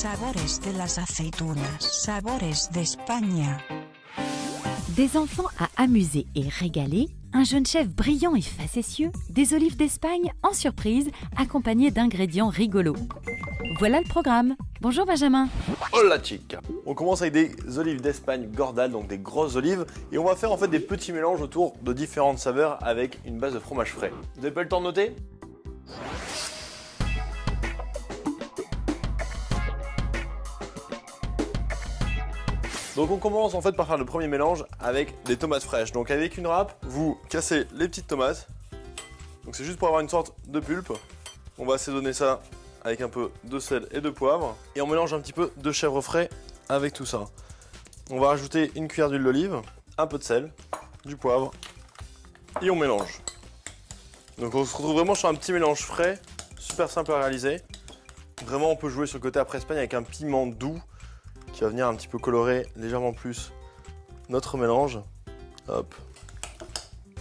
Sabores de las aceitunas, sabores d'Espagne. Des enfants à amuser et régaler, un jeune chef brillant et facétieux, des olives d'Espagne en surprise, accompagnées d'ingrédients rigolos. Voilà le programme. Bonjour Benjamin. Hola chica. On commence avec des olives d'Espagne Gordal, donc des grosses olives, et on va faire en fait des petits mélanges autour de différentes saveurs avec une base de fromage frais. Vous avez pas le temps de noter ? Donc on commence en fait par faire le premier mélange avec des tomates fraîches. Donc avec une râpe, vous cassez les petites tomates. Donc c'est juste pour avoir une sorte de pulpe. On va assaisonner ça avec un peu de sel et de poivre. Et on mélange un petit peu de chèvre frais avec tout ça. On va rajouter une cuillère d'huile d'olive, un peu de sel, du poivre et on mélange. Donc on se retrouve vraiment sur un petit mélange frais, super simple à réaliser. Vraiment on peut jouer sur le côté après Espagne avec un piment doux qui va venir un petit peu colorer légèrement plus notre mélange. Hop.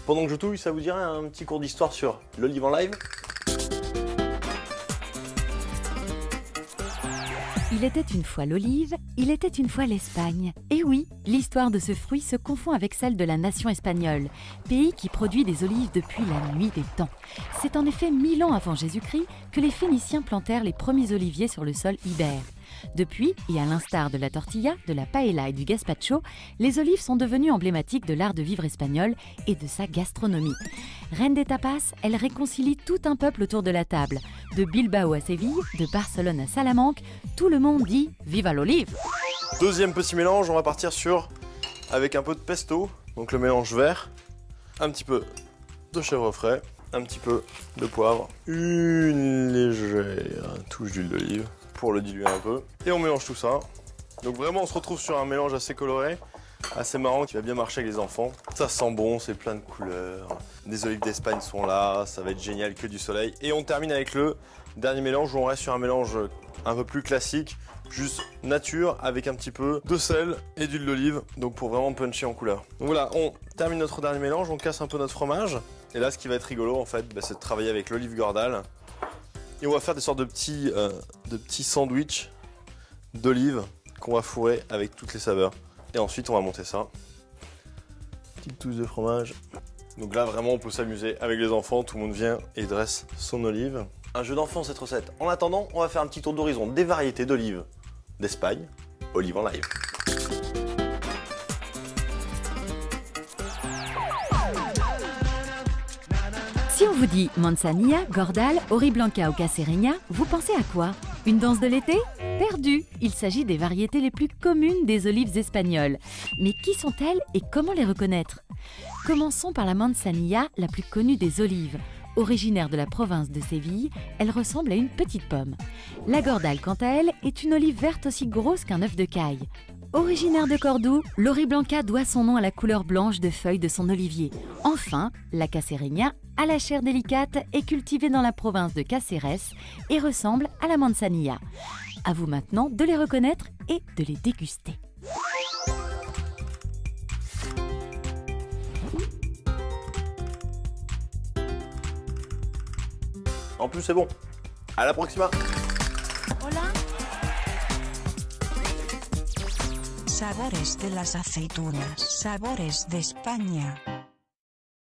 Pendant que je touille, ça vous dirait un petit cours d'histoire sur l'olive en live ? Il était une fois l'olive, il était une fois l'Espagne. Et oui, l'histoire de ce fruit se confond avec celle de la nation espagnole, pays qui produit des olives depuis la nuit des temps. C'est en effet 1000 ans avant Jésus-Christ que les Phéniciens plantèrent les premiers oliviers sur le sol ibère. Depuis, et à l'instar de la tortilla, de la paella et du gazpacho, les olives sont devenues emblématiques de l'art de vivre espagnol et de sa gastronomie. Reine des tapas, elle réconcilie tout un peuple autour de la table. De Bilbao à Séville, de Barcelone à Salamanque, tout le monde dit « Viva l'olive !» Deuxième petit mélange, on va partir sur avec un peu de pesto, donc le mélange vert, un petit peu de chèvre frais, un petit peu de poivre, une légère touche d'huile d'olive pour le diluer un peu. Et on mélange tout ça. Donc vraiment on se retrouve sur un mélange assez coloré, assez marrant qui va bien marcher avec les enfants. Ça sent bon, c'est plein de couleurs. Les olives d'Espagne sont là, ça va être génial, que du soleil. Et on termine avec le dernier mélange où on reste sur un mélange un peu plus classique, juste nature avec un petit peu de sel et d'huile d'olive, donc pour vraiment puncher en couleur. Donc voilà, on termine notre dernier mélange, on casse un peu notre fromage. Et là ce qui va être rigolo en fait, c'est de travailler avec l'olive Gordal. Et on va faire des sortes de petits sandwichs d'olives qu'on va fourrer avec toutes les saveurs. Et ensuite on va monter ça. Petite touche de fromage. Donc là vraiment on peut s'amuser avec les enfants, tout le monde vient et dresse son olive. Un jeu d'enfant cette recette. En attendant, on va faire un petit tour d'horizon des variétés d'olives d'Espagne, olive en live. Si on vous dit manzanilla, gordal, oriblanca ou cacereña, vous pensez à quoi? Une danse de l'été? Perdu! Il s'agit des variétés les plus communes des olives espagnoles. Mais qui sont-elles et comment les reconnaître? Commençons par la manzanilla, la plus connue des olives. Originaire de la province de Séville, elle ressemble à une petite pomme. La gordal, quant à elle, est une olive verte aussi grosse qu'un œuf de caille. Originaire de Cordoue, l'oriblanca doit son nom à la couleur blanche de feuilles de son olivier. Enfin, la cacereña, à la chair délicate, est cultivée dans la province de Cáceres et ressemble à la manzanilla. À vous maintenant de les reconnaître et de les déguster. En plus c'est bon. À la proxima. Hola. Sabores de las aceitunas, sabores d'Espagne.